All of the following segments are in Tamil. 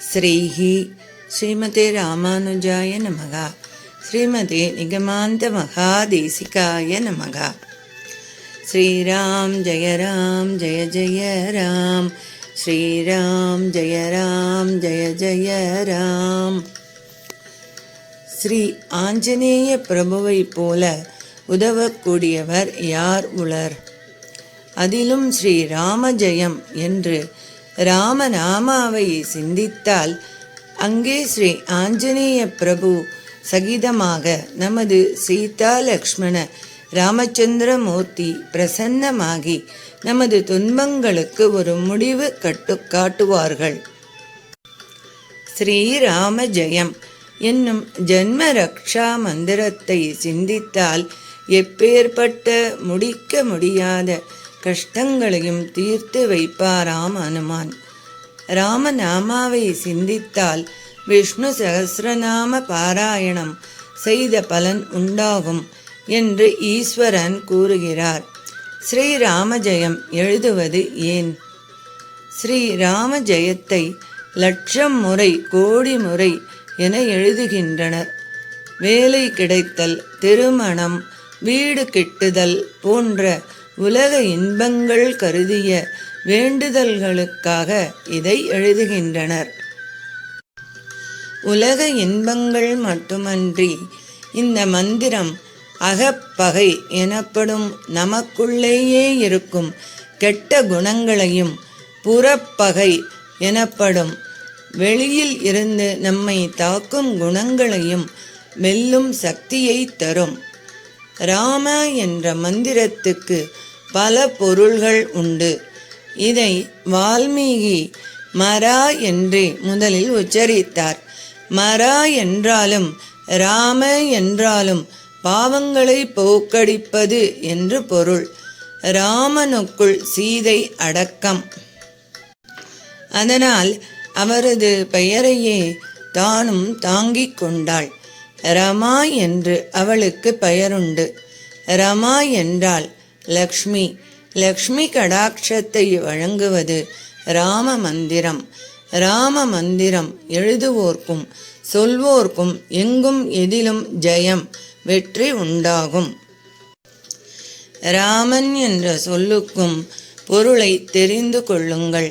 ஸ்ரீஹி ஸ்ரீமதே ராமானுஜாய நமக. ஸ்ரீமதே நிகமாந்த மகாதேசிகாய நமக. ஸ்ரீராம் ஜெய ராம் ஜெய ஜெய ராம், ஸ்ரீராம் ஜெய ராம் ஜெய ஜெய ராம். ஸ்ரீ ஆஞ்சநேய பிரபுவை போல உதவக்கூடியவர் யார் உளர்? அதிலும் ஸ்ரீ ராம ஜெயம் என்று ராமநாமாவை சிந்தித்தால் அங்கே ஸ்ரீ ஆஞ்சநேய பிரபு சகிதமாக நமது சீதா லக்ஷ்மண ராமச்சந்திர மூர்த்தி பிரசன்னமாகி நமது துன்பங்களுக்கு ஒரு முடிவு காட்டுவார்கள். ஸ்ரீராம ஜெயம் என்னும் ஜன்ம ரக்ஷா மந்திரத்தை சிந்தித்தால் எப்பேற்பட்ட முடிக்க முடியாத கஷ்டங்களையும் தீர்த்து வைப்பாராம் அனுமான். ராமநாமாவை சிந்தித்தால் விஷ்ணு சகஸ்ரநாம பாராயணம் செய்த பலன் உண்டாகும் என்று ஈஸ்வரன் கூறுகிறார். ஸ்ரீராம ஜெயம் எழுதுவது ஏன்? ஸ்ரீராம ஜெயத்தை லட்சம் முறை கோடி முறை என எழுதுகின்றனர். வேலை கிடைத்தல், திருமணம், வீடு கிட்டுதல் போன்ற உலக இன்பங்கள் கருதிய வேண்டுதல்களுக்காக இதை எழுதுகின்றனர். உலக இன்பங்கள் மட்டுமன்றி இந்த மந்திரம் அகப்பகை எனப்படும் நமக்குள்ளேயே இருக்கும் கெட்ட குணங்களையும், புறப்பகை எனப்படும் வெளியில் இருந்து நம்மை தாக்கும் குணங்களையும் வெல்லும் சக்தியை தரும். ராம என்ற மந்திரத்துக்கு பல பொருள்கள் உண்டு. இதை வால்மீகி மரா என்றே முதலில் உச்சரித்தார். மரா என்றாலும் ராம என்றாலும் பாவங்களை போக்கடிப்பது என்று பொருள். ராமனுக்குள் சீதை அடக்கம். அதனால் அவரது பெயரையே தானும் தாங்கிக் கொண்டாள். ரமா என்று அவளுக்கு பெயருண்டு. ரமா என்றால் லக்ஷ்மி. லக்ஷ்மி கடாட்சத்தை வழங்குவது ராம மந்திரம். ராம மந்திரம் எழுதுவோர்க்கும் சொல்வோர்க்கும் எங்கும் எதிலும் ஜெயம், வெற்றி உண்டாகும். ராமன் என்ற சொல்லுக்கும் பொருளை தெரிந்து கொள்ளுங்கள்.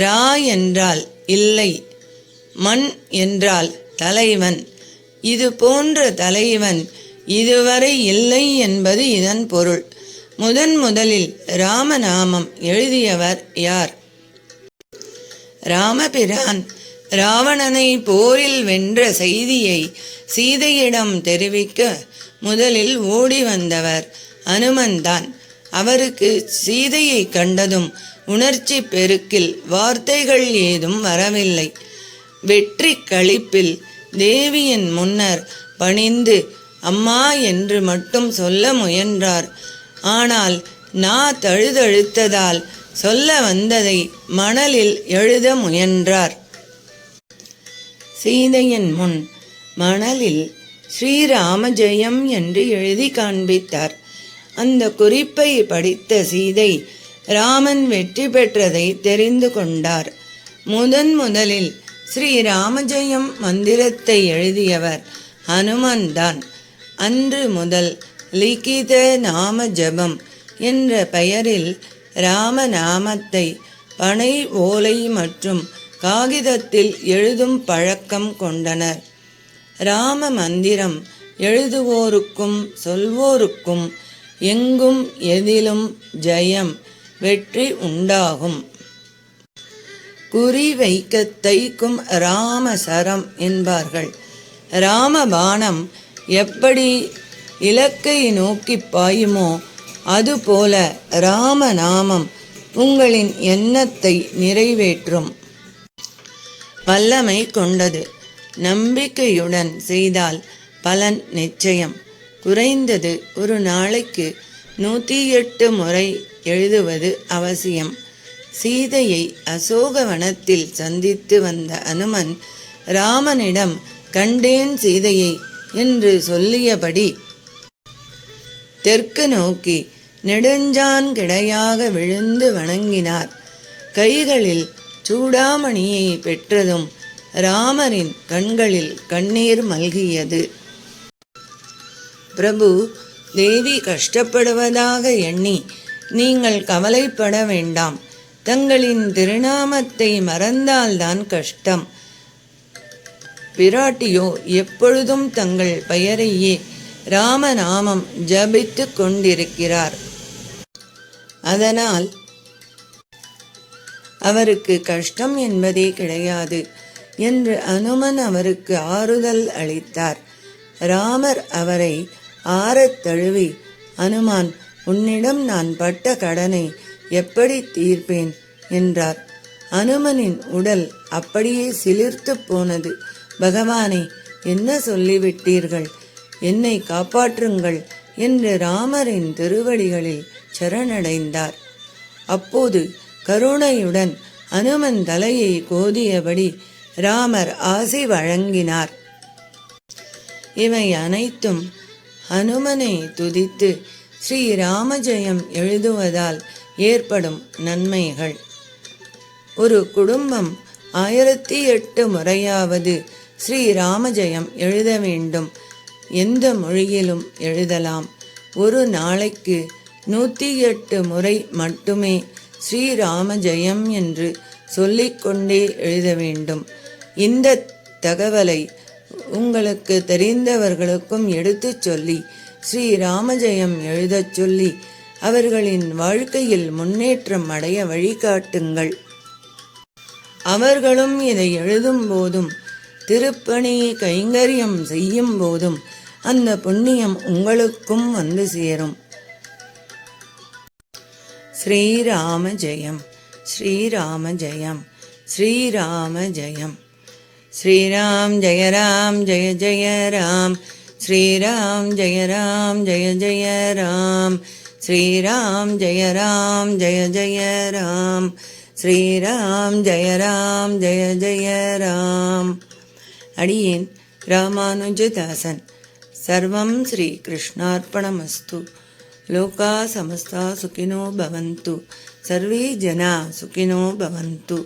ரா என்றால் இல்லை, மன் என்றால் தலைவன். இது போன்ற தலைவன் இதுவரை இல்லை என்பது இதன் பொருள். முதலில் ராமநாமம் எழுதியவர் யார்? ராமபிரான் ராவணனை போரில் வென்ற செய்தியை சீதையிடம் தெரிவிக்க முதலில் ஓடி வந்தவர் அனுமன்தான். அவருக்கு சீதையை கண்டதும் உணர்ச்சி பெருக்கில் வார்த்தைகள் ஏதும் வரவில்லை. வெற்றி களிப்பில் தேவியின் முன்னர் பணிந்து அம்மா என்று மட்டும் சொல்ல முயன்றார். ஆனால் தழுதழுத்ததால் சொல்ல வந்ததை மணலில் எழுத முயன்றார். சீதையின் முன் மணலில் ஸ்ரீராம ஜெயம் என்று எழுதி காண்பித்தார். அந்த குறிப்பை படித்த சீதை ராமன் வெற்றி பெற்றதை தெரிந்து கொண்டார். முதலில் ஸ்ரீராமஜெயம் மந்திரத்தை எழுதியவர் அனுமன் தான். அன்று முதல் லிகித நாம ஜபம் என்ற பெயரில் ராமநாமத்தை பனை ஓலை மற்றும் காகிதத்தில் எழுதும் பழக்கம் கொண்டனர். ராம மந்திரம் எழுதுவோருக்கும் சொல்வோருக்கும் எங்கும் எதிலும் ஜெயம், வெற்றி உண்டாகும். குறி வைக்க தைக்கும் ராமசரம் என்பார்கள். ராமபானம் எப்படி இலக்கை நோக்கி பாயுமோ அதுபோல ராமநாமம் உங்களின் எண்ணத்தை நிறைவேற்றும் வல்லமை கொண்டது. நம்பிக்கையுடன் செய்தால் பலன் நிச்சயம். குறைந்தது ஒரு நாளைக்கு 108 முறை எழுதுவது அவசியம். சீதையை அசோகவனத்தில் சந்தித்து வந்த அனுமன் ராமனிடம் கண்டேன் சீதையை என்று சொல்லியபடி தெற்கு நோக்கி நெடுஞ்சான் கிடையாக விழுந்து வணங்கினார். கைகளில் சூடாமணியை பெற்றதும் ராமரின் கண்களில் கண்ணீர் மல்கியது. பிரபு, தேவி கஷ்டப்படுவதாக எண்ணி நீங்கள் கவலைப்பட வேண்டாம். தங்களின் திருநாமத்தை மறந்தால்தான் கஷ்டம். பிராட்டியோ எப்பொழுதும் தங்கள் பெயரையே ராமநாமம் ஜபித்து கொண்டிருக்கிறார். அதனால் அவருக்கு கஷ்டம் என்பதே கிடையாது என்று அனுமன் அவருக்கு ஆறுதல் அளித்தார். ராமர் அவரை ஆறத் தழுவி, அனுமான், உன்னிடம் நான் பட்ட கடனை எப்படி தீர்ப்பேன் என்றார். அனுமனின் உடல் அப்படியே சிலிர்த்து போனது. பகவானே, என்ன சொல்லிவிட்டீர்கள்? என்னை காப்பாற்றுங்கள் என்று ராமரின் திருவடிகளில் சரணடைந்தார். அப்போது கருணையுடன் அனுமன் தலையை கோதியபடி ராமர் ஆசி வழங்கினார். இவை அனைத்தும் ஹனுமனை துதித்து ஸ்ரீராமஜெயம் எழுதுவதால் ஏற்படும் நன்மைகள். ஒரு குடும்பம் 1008 முறையாவது ஸ்ரீராமஜெயம் எழுத வேண்டும். எந்த மொழியிலும் எழுதலாம். ஒரு நாளைக்கு 108 முறை மட்டுமே ஸ்ரீராமஜெயம் என்று சொல்லிக்கொண்டே எழுத வேண்டும். இந்த தகவலை உங்களுக்கு தெரிந்தவர்களுக்கும் எடுத்துச் சொல்லி ஸ்ரீராமஜெயம் எழுதச் சொல்லி அவர்களின் வாழ்க்கையில் முன்னேற்றம் அடைய வழிகாட்டுங்கள். அவர்களும் இதை எழுதும் போதும் திருப்பணி கைங்கரியம் செய்யும் போதும் அந்த புண்ணியம் உங்களுக்கும் வந்து சேரும். ஸ்ரீராம ஜெயம், ஸ்ரீராம ஜெயம், ஸ்ரீராம ஜெயம். ஸ்ரீராம் ஜெய ராம் ஜெய ஜெய ராம், ஸ்ரீராம் ஜெய ராம் ஜெய ஜெய ராம், ஸ்ரீராம் ஜெய ராம் ஜெய ஜெய ராம், ஸ்ரீராம் ஜெய ராம் ஜெய ஜெய ராம். அடியேன் ராமானுஜதாசன். சர்வம் ஸ்ரீ கிருஷ்ணார்ப்பணமஸ்து. லோகா சமஸ்தா சுகினோ பவந்து. சர்வே ஜனா சுகினோ பவந்து.